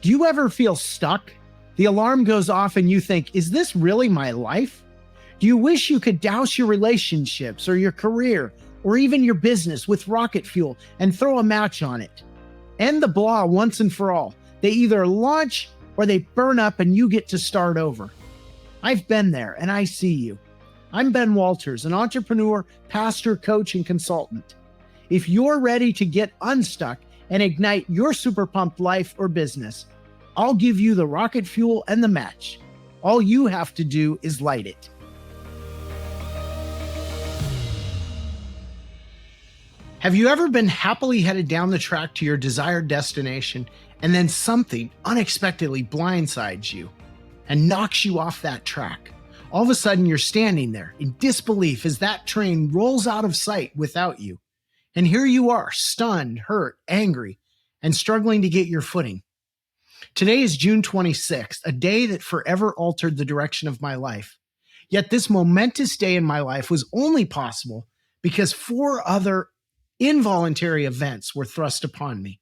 Do you ever feel stuck? The alarm goes off and you think, is this really my life? Do you wish you could douse your relationships or your career or even your business with rocket fuel and throw a match on it? End the blah once and for all. They either launch or they burn up and you get to start over. I've been there and I see you. I'm Ben Walters, an entrepreneur, pastor, coach, and consultant. If you're ready to get unstuck and ignite your super pumped life or business, I'll give you the rocket fuel and the match. All you have to do is light it. Have you ever been happily headed down the track to your desired destination and then something unexpectedly blindsides you and knocks you off that track? All of a sudden you're standing there in disbelief as that train rolls out of sight without you. And here you are, stunned, hurt, angry, and struggling to get your footing. Today is June 26th, a day that forever altered the direction of my life. Yet this momentous day in my life was only possible because 4 other involuntary events were thrust upon me.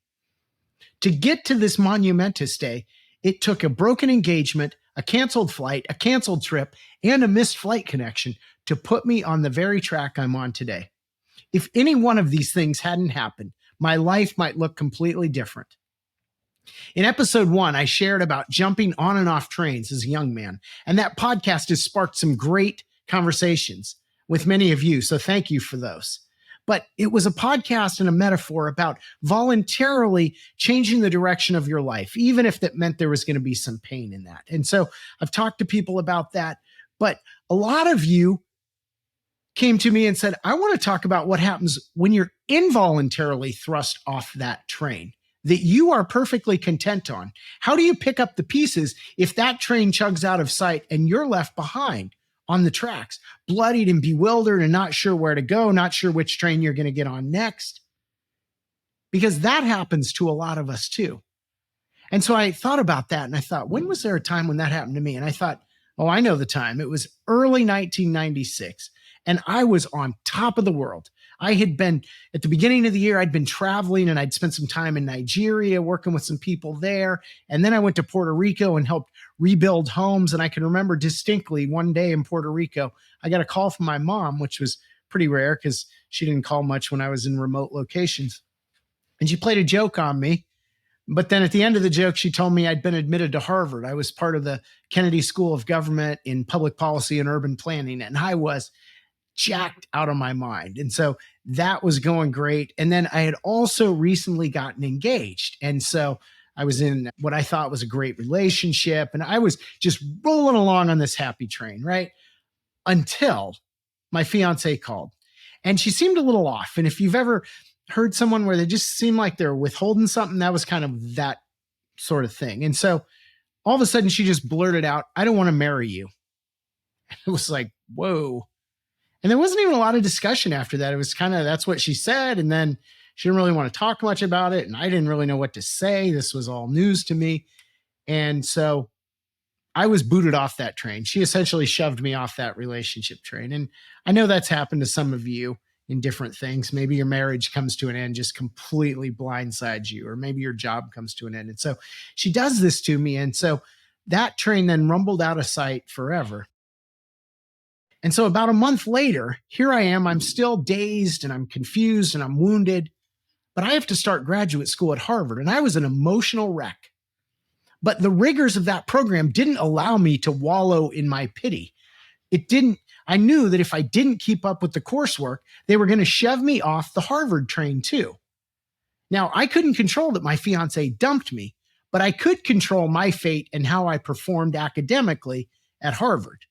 To get to this monumentous day, it took a broken engagement, a canceled flight, a canceled trip, and a missed flight connection to put me on the very track I'm on today. If any one of these things hadn't happened, my life might look completely different. In episode 1, I shared about jumping on and off trains as a young man, and that podcast has sparked some great conversations with many of you, so thank you for those. But it was a podcast and a metaphor about voluntarily changing the direction of your life, even if that meant there was going to be some pain in that. And so I've talked to people about that, but a lot of you came to me and said, I want to talk about what happens when you're involuntarily thrust off that train that you are perfectly content on. How do you pick up the pieces if that train chugs out of sight and you're left behind on the tracks, bloodied and bewildered and not sure where to go, not sure which train you're going to get on next? Because that happens to a lot of us too. And so I thought about that and I thought, when was there a time when that happened to me? And I thought, oh, I know the time. It was early 1996 and I was on top of the world. I had been, at the beginning of the year, I'd been traveling and I'd spent some time in Nigeria working with some people there. And then I went to Puerto Rico and helped rebuild homes. And I can remember distinctly one day in Puerto Rico, I got a call from my mom, which was pretty rare because she didn't call much when I was in remote locations. And she played a joke on me. But then at the end of the joke, she told me I'd been admitted to Harvard. I was part of the Kennedy School of Government in Public Policy and Urban Planning. And I was jacked out of my mind. And so that was going great. And then I had also recently gotten engaged. And so I was in what I thought was a great relationship. And I was just rolling along on this happy train, right? Until my fiance called. And she seemed a little off. And if you've ever heard someone where they just seem like they're withholding something, that was kind of that sort of thing. And so all of a sudden she just blurted out, I don't want to marry you. It was like, whoa. And there wasn't even a lot of discussion after that. It was kind of, that's what she said. And then she didn't really want to talk much about it. And I didn't really know what to say. This was all news to me. And so I was booted off that train. She essentially shoved me off that relationship train. And I know that's happened to some of you in different things. Maybe your marriage comes to an end, just completely blindsides you, or maybe your job comes to an end. And so she does this to me. And so that train then rumbled out of sight forever. And so about a month later, here I am, I'm still dazed and I'm confused and I'm wounded, but I have to start graduate school at Harvard. And I was an emotional wreck. But the rigors of that program didn't allow me to wallow in my pity. I knew that if I didn't keep up with the coursework, they were going to shove me off the Harvard train too. Now, I couldn't control that my fiance dumped me, but I could control my fate and how I performed academically at Harvard.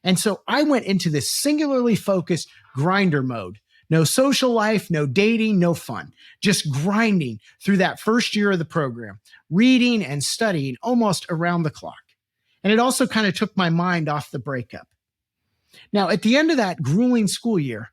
And so I went into this singularly focused grinder mode. No social life, no dating, no fun. Just grinding through that first year of the program, reading and studying almost around the clock. And it also kind of took my mind off the breakup. Now, at the end of that grueling school year,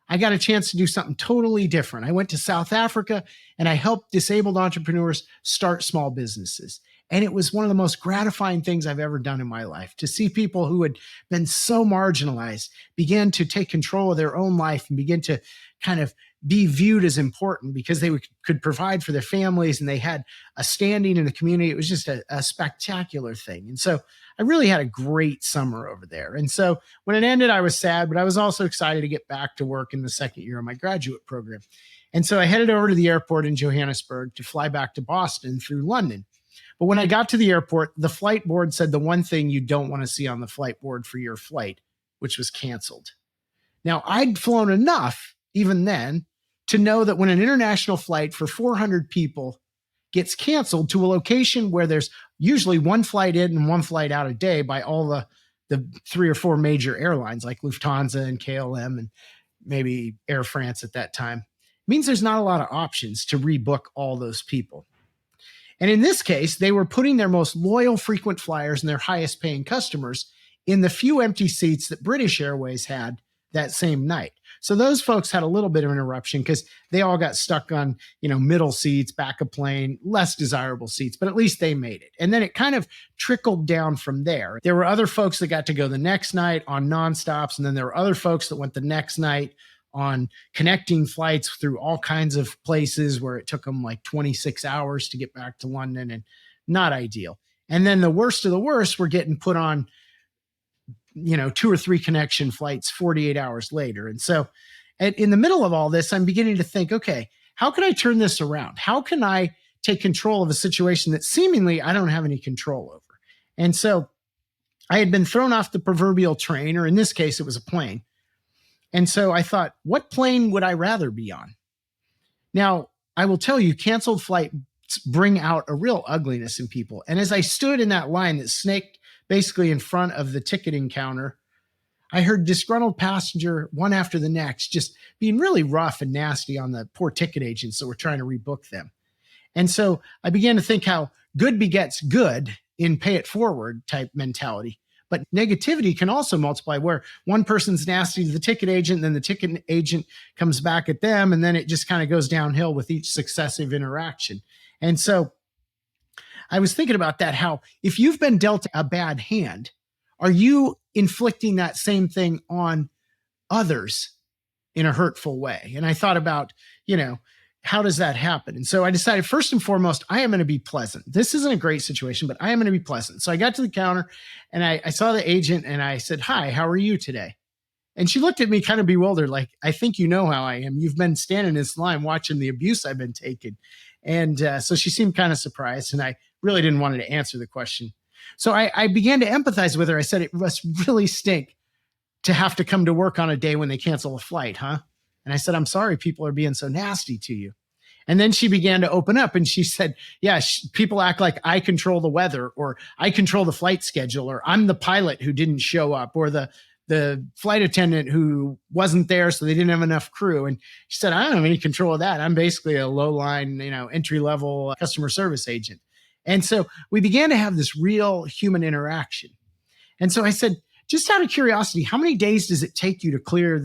I got a chance to do something totally different. I went to South Africa and I helped disabled entrepreneurs start small businesses. And it was one of the most gratifying things I've ever done in my life, to see people who had been so marginalized begin to take control of their own life and begin to kind of be viewed as important because they could provide for their families and they had a standing in the community. It was just a spectacular thing. And so I really had a great summer over there. And so when it ended, I was sad, but I was also excited to get back to work in the second year of my graduate program. And so I headed over to the airport in Johannesburg to fly back to Boston through London. But when I got to the airport, the flight board said the one thing you don't want to see on the flight board for your flight, which was canceled. Now, I'd flown enough even then to know that when an international flight for 400 people gets canceled to a location where there's usually one flight in and one flight out a day by all the 3 or 4 major airlines like Lufthansa and KLM and maybe Air France at that time, means there's not a lot of options to rebook all those people. And in this case, they were putting their most loyal frequent flyers and their highest paying customers in the few empty seats that British Airways had that same night. So those folks had a little bit of interruption because they all got stuck on, middle seats, back of plane, less desirable seats, but at least they made it. And then it kind of trickled down from there. There were other folks that got to go the next night on nonstops. And then there were other folks that went the next night on connecting flights through all kinds of places where it took them like 26 hours to get back to London, and not ideal. And then the worst of the worst were getting put on 2 or 3 connection flights 48 hours later. And so in the middle of all this, I'm beginning to think, okay, how can I turn this around? How can I take control of a situation that seemingly I don't have any control over? And so I had been thrown off the proverbial train, or in this case, it was a plane. And so I thought, what plane would I rather be on? Now, I will tell you, canceled flights bring out a real ugliness in people. And as I stood in that line that snaked basically in front of the ticketing counter, I heard disgruntled passenger one after the next just being really rough and nasty on the poor ticket agents that were trying to rebook them. And so I began to think how good begets good in pay it forward type mentality. But negativity can also multiply, where one person's nasty to the ticket agent, and then the ticket agent comes back at them, and then it just kind of goes downhill with each successive interaction. And so I was thinking about that, how if you've been dealt a bad hand, are you inflicting that same thing on others in a hurtful way? And I thought about, how does that happen? And so I decided, first and foremost, I am going to be pleasant. This isn't a great situation, but I am going to be pleasant. So I got to the counter and I saw the agent and I said, "Hi, how are you today?" And she looked at me kind of bewildered, like, "I think you know how I am. You've been standing in this line watching the abuse I've been taking." And so she seemed kind of surprised, and I really didn't want her to answer the question. So I began to empathize with her. I said, "It must really stink to have to come to work on a day when they cancel a flight, huh?" And I said, "I'm sorry people are being so nasty to you." And then she began to open up and she said, "Yeah, people act like I control the weather, or I control the flight schedule, or I'm the pilot who didn't show up, or the flight attendant who wasn't there, so they didn't have enough crew." And she said, "I don't have any control of that. I'm basically a low line, entry level customer service agent." And so we began to have this real human interaction. And so I said, "Just out of curiosity, how many days does it take you to clear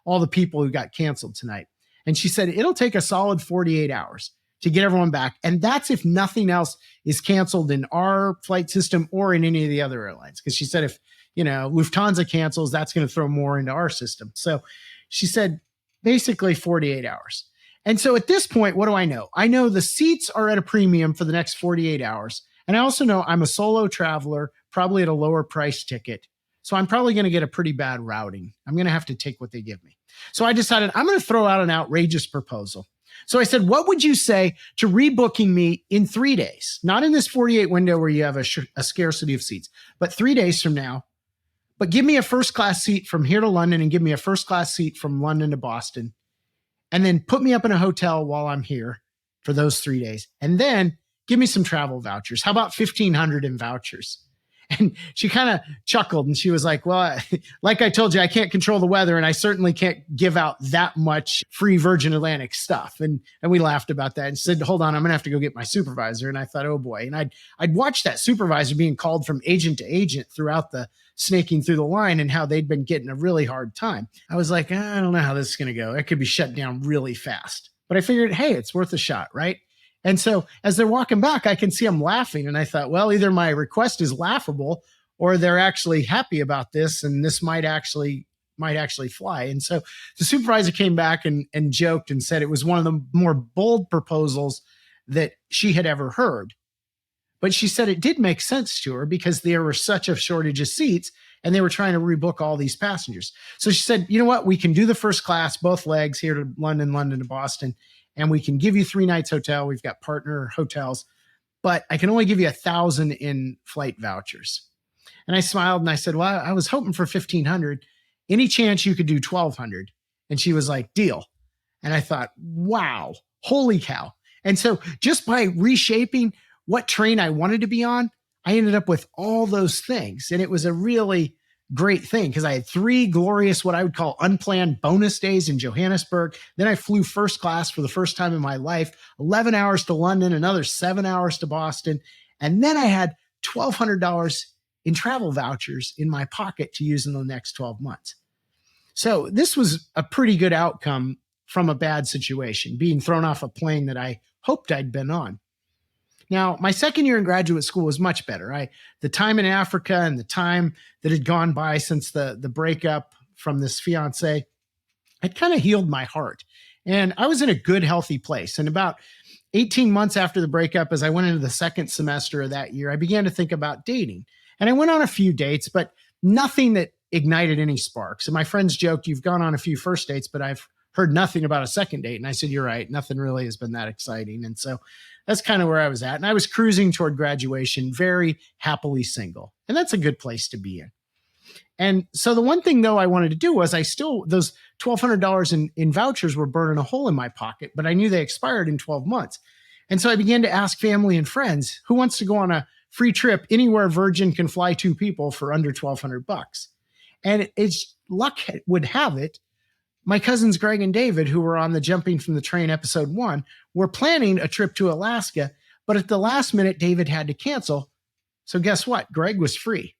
all the people who got canceled tonight?" And she said, "It'll take a solid 48 hours to get everyone back. And that's if nothing else is canceled in our flight system or in any of the other airlines." Because she said, if Lufthansa cancels, that's going to throw more into our system. So she said, basically 48 hours. And so at this point, what do I know? I know the seats are at a premium for the next 48 hours. And I also know I'm a solo traveler, probably at a lower price ticket. So I'm probably going to get a pretty bad routing. I'm going to have to take what they give me. So I decided I'm going to throw out an outrageous proposal. So I said, "What would you say to rebooking me in 3 days? Not in this 48 window where you have a scarcity of seats, but 3 days from now. But give me a first class seat from here to London and give me a first class seat from London to Boston. And then put me up in a hotel while I'm here for those 3 days. And then give me some travel vouchers. How about 1,500 in vouchers?" And she kind of chuckled and she was like, "Well, like I told you, I can't control the weather and I certainly can't give out that much free Virgin Atlantic stuff." And we laughed about that and said, "Hold on, I'm going to have to go get my supervisor." And I thought, oh boy. And I'd watched that supervisor being called from agent to agent throughout the snaking through the line and how they'd been getting a really hard time. I was like, I don't know how this is going to go. It could be shut down really fast. But I figured, hey, it's worth a shot, right? And so as they're walking back, I can see them laughing. And I thought, well, either my request is laughable or they're actually happy about this. And this might actually might actually fly. And so the supervisor came back and joked and said it was one of the more bold proposals that she had ever heard. But she said it did make sense to her because there were such a shortage of seats and they were trying to rebook all these passengers. So she said, you know what? We can do the first class, both legs here to London, London to Boston, and we can give you 3 nights hotel. We've got partner hotels, but I can only give you 1,000 in flight vouchers. And I smiled and I said, well, I was hoping for 1,500. Any chance you could do 1,200? And she was like, deal. And I thought, wow, holy cow. And so just by reshaping what train I wanted to be on, I ended up with all those things. And it was a really great thing because I had 3 glorious, what I would call unplanned bonus days in Johannesburg. Then I flew first class for the first time in my life, 11 hours to London, another 7 hours to Boston. And then I had $1,200 in travel vouchers in my pocket to use in the next 12 months. So this was a pretty good outcome from a bad situation, being thrown off a plane that I hoped I'd been on. Now, my second year in graduate school was much better. The time in Africa and the time that had gone by since the breakup from this fiance had kind of healed my heart. And I was in a good, healthy place. And about 18 months after the breakup, as I went into the second semester of that year, I began to think about dating. And I went on a few dates, but nothing that ignited any sparks. And my friends joked, you've gone on a few first dates, but I've heard nothing about a second date. And I said, you're right. Nothing really has been that exciting. And so that's kind of where I was at. And I was cruising toward graduation, very happily single. And that's a good place to be in. And so the one thing, though, I wanted to do was those $1,200 in vouchers were burning a hole in my pocket, but I knew they expired in 12 months. And so I began to ask family and friends, who wants to go on a free trip anywhere Virgin can fly 2 people for under $1,200? And it's luck would have it, my cousins Greg and David, who were on the Jumping from the Train episode 1, were planning a trip to Alaska, but at the last minute, David had to cancel. So guess what? Greg was free.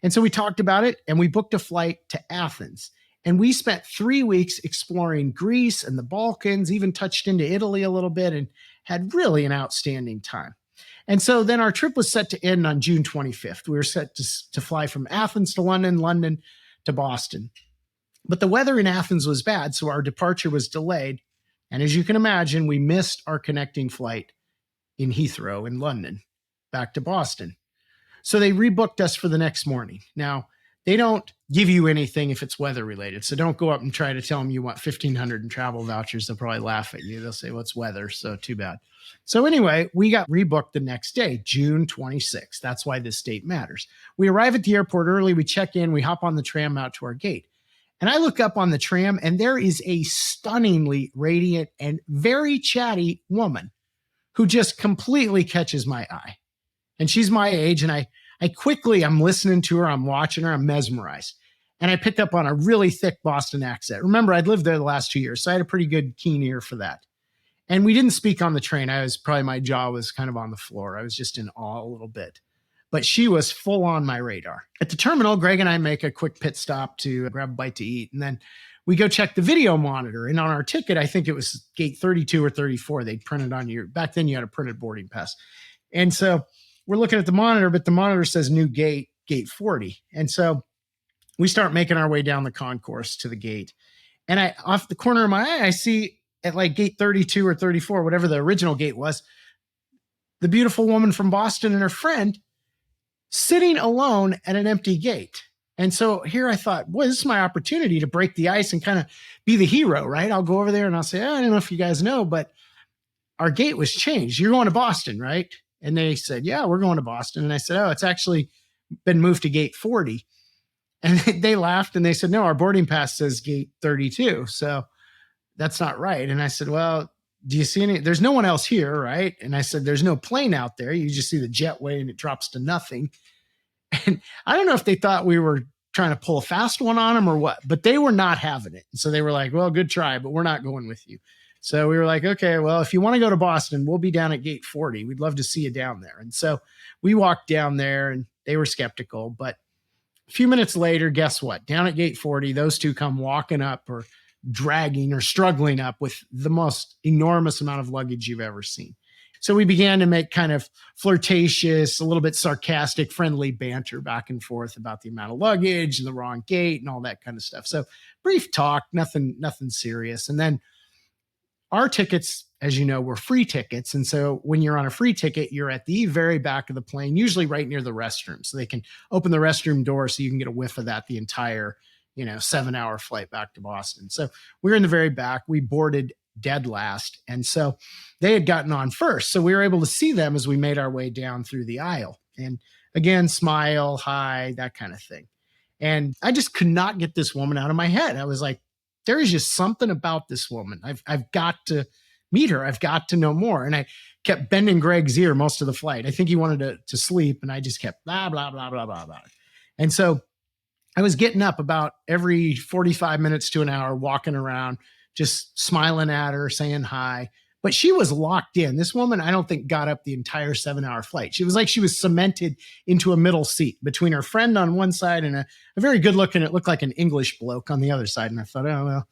And so we talked about it and we booked a flight to Athens. And we spent 3 weeks exploring Greece and the Balkans, even touched into Italy a little bit, and had really an outstanding time. And so then our trip was set to end on June 25th. We were set to fly from Athens to London, London to Boston. But the weather in Athens was bad, so our departure was delayed. And as you can imagine, we missed our connecting flight in Heathrow in London back to Boston. So they rebooked us for the next morning. Now, they don't give you anything if it's weather related. So don't go up and try to tell them you want 1,500 in travel vouchers. They'll probably laugh at you. They'll say, well, it's weather, so too bad. So anyway, we got rebooked the next day, June 26th. That's why this date matters. We arrive at the airport early. We check in. We hop on the tram out to our gate. And I look up on the tram, and there is a stunningly radiant and very chatty woman who just completely catches my eye. And she's my age, and I'm listening to her, I'm watching her, I'm mesmerized. And I picked up on a really thick Boston accent. Remember, I'd lived there the last 2 years, so I had a pretty good keen ear for that. And we didn't speak on the train. My jaw was kind of on the floor. I was just in awe a little bit. But she was full on my radar. At the terminal, Greg and I make a quick pit stop to grab a bite to eat. And then we go check the video monitor. And on our ticket, I think it was gate 32 or 34. They'd printed on back then you had a printed boarding pass. And so we're looking at the monitor, but the monitor says new gate 40. And so we start making our way down the concourse to the gate. And off the corner of my eye, I see at like gate 32 or 34, whatever the original gate was, the beautiful woman from Boston and her friend sitting alone at an empty gate. And so here I thought, boy, this is my opportunity to break the ice and kind of be the hero, right? I'll go over there and I'll say, I don't know if you guys know, but our gate was changed. You're going to Boston, right? And they said, yeah, we're going to Boston. And I said, oh, it's actually been moved to gate 40. And they laughed and they said, no, our boarding pass says gate 32. So that's not right. And I said, well, do you see any? There's no one else here, right? And I said, there's no plane out there. You just see the jetway and it drops to nothing. And I don't know if they thought we were trying to pull a fast one on them or what, but they were not having it. And so they were like, well, good try, but we're not going with you. So we were like, okay, well, if you want to go to Boston, we'll be down at gate 40. We'd love to see you down there. And so we walked down there and they were skeptical. But a few minutes later, guess what? Down at gate 40, those two come walking up or dragging or struggling up with the most enormous amount of luggage you've ever seen. So we began to make kind of flirtatious, a little bit sarcastic, friendly banter back and forth about the amount of luggage and the wrong gate and all that kind of stuff. So brief talk, nothing serious. And then our tickets, as you know, were free tickets. And so when you're on a free ticket, you're at the very back of the plane, usually right near the restroom. So they can open the restroom door so you can get a whiff of that the entire, 7-hour flight back to Boston. So we were in the very back. We boarded dead last. And so they had gotten on first. So we were able to see them as we made our way down through the aisle. And again, smile, hi, that kind of thing. And I just could not get this woman out of my head. I was like, there is just something about this woman. I've got to meet her. I've got to know more. And I kept bending Greg's ear most of the flight. I think he wanted to sleep, and I just kept blah, blah, blah, blah, blah, blah. And so I was getting up about every 45 minutes to an hour, walking around, just smiling at her, saying hi. But she was locked in. This woman, I don't think, got up the entire 7-hour flight. She was like she was cemented into a middle seat between her friend on one side and a very good looking, it looked like an English bloke on the other side. And I thought, oh, well,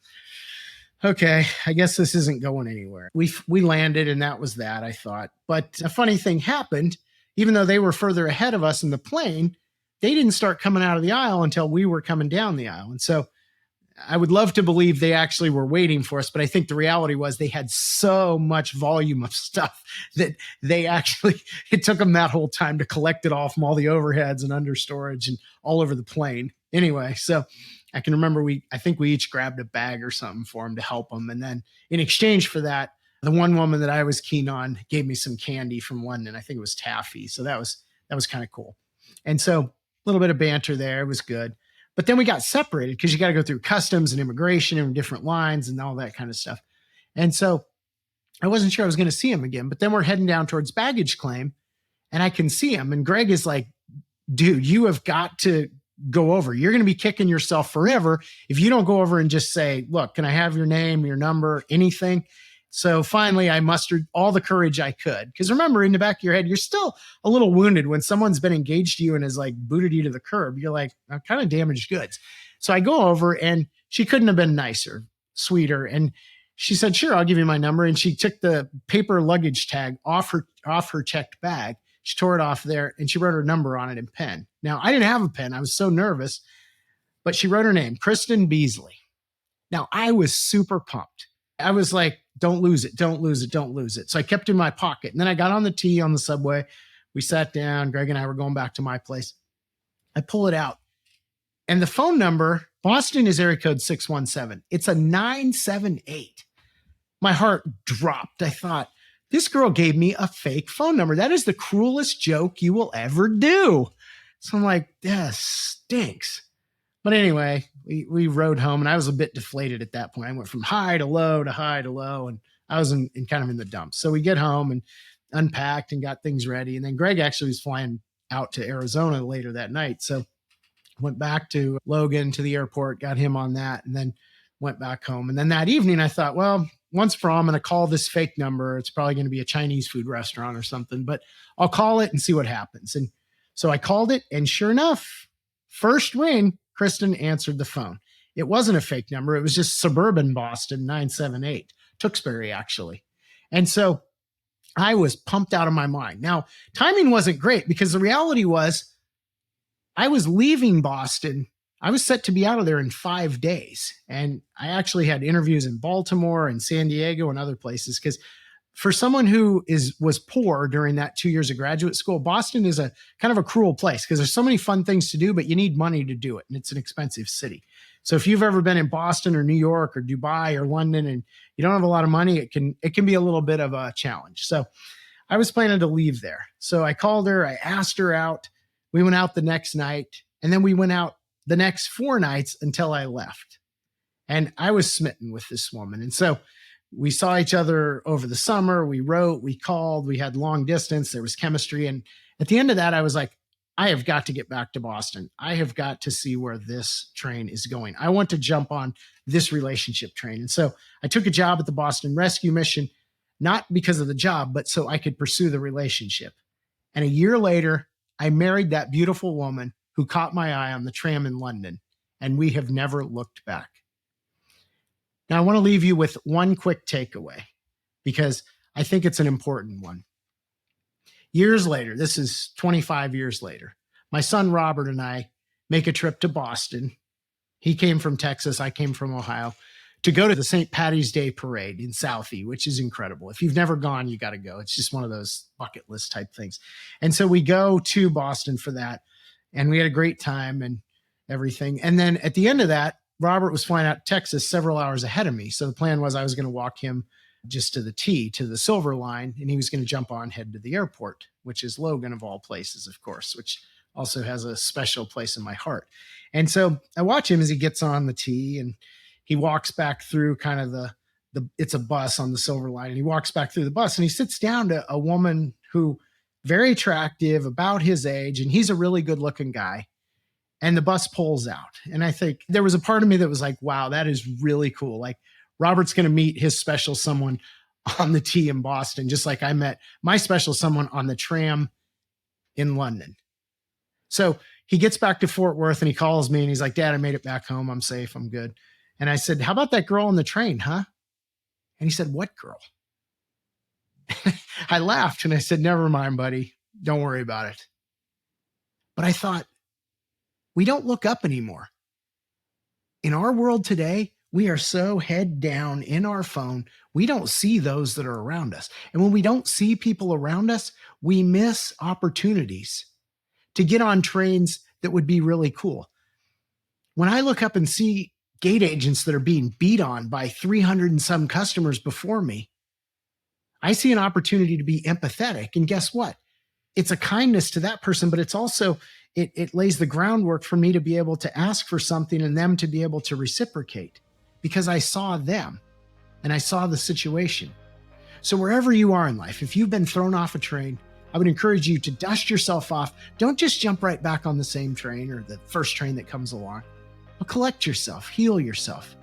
okay, I guess this isn't going anywhere. We landed, and that was that, I thought. But a funny thing happened. Even though they were further ahead of us in the plane, they didn't start coming out of the aisle until we were coming down the aisle. And so I would love to believe they actually were waiting for us, but I think the reality was they had so much volume of stuff that it took them that whole time to collect it all from all the overheads and under storage and all over the plane. Anyway, so I can remember I think we each grabbed a bag or something for them to help them. And then in exchange for that, the one woman that I was keen on gave me some candy from London. I think it was taffy. So that was kind of cool. And so a little bit of banter there. It was good. But then we got separated because you got to go through customs and immigration and different lines and all that kind of stuff. And so I wasn't sure I was going to see him again. But then we're heading down towards baggage claim, and I can see him. And Greg is like, dude, you have got to go over. You're going to be kicking yourself forever if you don't go over and just say, look, can I have your name, your number, anything? So finally, I mustered all the courage I could. Because remember, in the back of your head, you're still a little wounded when someone's been engaged to you and has like booted you to the curb. You're like, I'm kind of damaged goods. So I go over, and she couldn't have been nicer, sweeter. And she said, sure, I'll give you my number. And she took the paper luggage tag off her checked bag. She tore it off there, and she wrote her number on it in pen. Now, I didn't have a pen. I was so nervous. But she wrote her name, Kristen Beasley. Now, I was super pumped. I was like, don't lose it, don't lose it, don't lose it. So I kept it in my pocket. And then I got on the T on the subway. We sat down. Greg and I were going back to my place. I pull it out. And the phone number, Boston, is area code 617. It's a 978. My heart dropped. I thought, this girl gave me a fake phone number. That is the cruelest joke you will ever do. So I'm like, that stinks. But anyway, we rode home, and I was a bit deflated at that point. I went from high to low to high to low, and I was in kind of in the dumps. So we get home and unpacked and got things ready. And then Greg actually was flying out to Arizona later that night. So went back to Logan to the airport, got him on that, and then went back home. And then that evening I thought, well, once for all, I'm going to call this fake number. It's probably going to be a Chinese food restaurant or something, but I'll call it and see what happens. And so I called it, and sure enough, first ring, Kristen answered the phone. It wasn't a fake number. It was just suburban Boston, 978, Tewksbury, actually. And so I was pumped out of my mind. Now, timing wasn't great because the reality was I was leaving Boston. I was set to be out of there in 5 days. And I actually had interviews in Baltimore and San Diego and other places because for someone who was poor during that 2 years of graduate school, Boston is a kind of a cruel place because there's so many fun things to do, but you need money to do it. And it's an expensive city. So if you've ever been in Boston or New York or Dubai or London and you don't have a lot of money, it can be a little bit of a challenge. So I was planning to leave there. So I called her, I asked her out. We went out the next night, and then we went out the next 4 nights until I left. And I was smitten with this woman. And so we saw each other over the summer. We wrote, we called, we had long distance. There was chemistry. And at the end of that, I was like, I have got to get back to Boston. I have got to see where this train is going. I want to jump on this relationship train. And so I took a job at the Boston Rescue Mission, not because of the job, but so I could pursue the relationship. And a year later, I married that beautiful woman who caught my eye on the tram in London, and we have never looked back. Now, I want to leave you with one quick takeaway because I think it's an important one. Years later, this is 25 years later, my son Robert and I make a trip to Boston. He came from Texas, I came from Ohio, to go to the St. Patty's Day parade in Southie, which is incredible. If you've never gone, you got to go. It's just one of those bucket list type things. And so we go to Boston for that, and we had a great time and everything. And then at the end of that, Robert was flying out to Texas several hours ahead of me. So the plan was I was going to walk him just to the T, to the Silver Line, and he was going to jump on, head to the airport, which is Logan of all places, of course, which also has a special place in my heart. And so I watch him as he gets on the T, and he walks back through kind of the it's a bus on the Silver Line, and he walks back through the bus, and he sits down to a woman who very attractive, about his age, and he's a really good looking guy. And the bus pulls out. And I think there was a part of me that was like, wow, that is really cool. Like, Robert's going to meet his special someone on the T in Boston, just like I met my special someone on the tram in London. So he gets back to Fort Worth and he calls me and he's like, Dad, I made it back home. I'm safe. I'm good. And I said, how about that girl on the train, huh? And he said, what girl? I laughed and I said, never mind, buddy. Don't worry about it. But I thought, we don't look up anymore. In our world today, we are so head down in our phone, we don't see those that are around us. And when we don't see people around us, we miss opportunities to get on trains that would be really cool. When I look up and see gate agents that are being beat on by 300 and some customers before me, I see an opportunity to be empathetic. And guess what? It's a kindness to that person, but it's also, it lays the groundwork for me to be able to ask for something and them to be able to reciprocate, because I saw them and I saw the situation. So wherever you are in life, if you've been thrown off a train, I would encourage you to dust yourself off. Don't just jump right back on the same train or the first train that comes along, but collect yourself, heal yourself,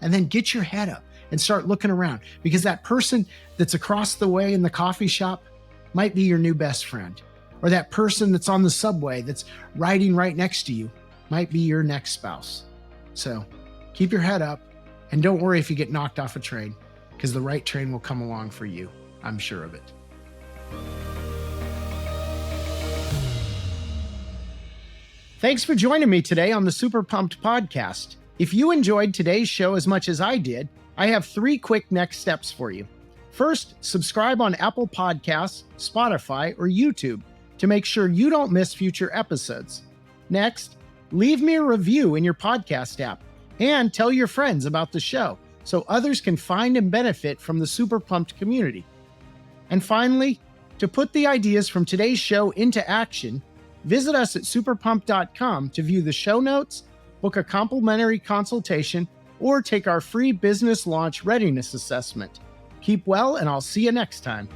and then get your head up and start looking around, because that person that's across the way in the coffee shop might be your new best friend. Or that person that's on the subway that's riding right next to you might be your next spouse. So keep your head up and don't worry if you get knocked off a train, because the right train will come along for you. I'm sure of it. Thanks for joining me today on the Super Pumped podcast. If you enjoyed today's show as much as I did, I have 3 quick next steps for you. First, subscribe on Apple Podcasts, Spotify, or YouTube to make sure you don't miss future episodes. Next, leave me a review in your podcast app and tell your friends about the show so others can find and benefit from the Super Pumped community. And finally, to put the ideas from today's show into action, visit us at superpumped.com to view the show notes, book a complimentary consultation, or take our free business launch readiness assessment. Keep well, and I'll see you next time.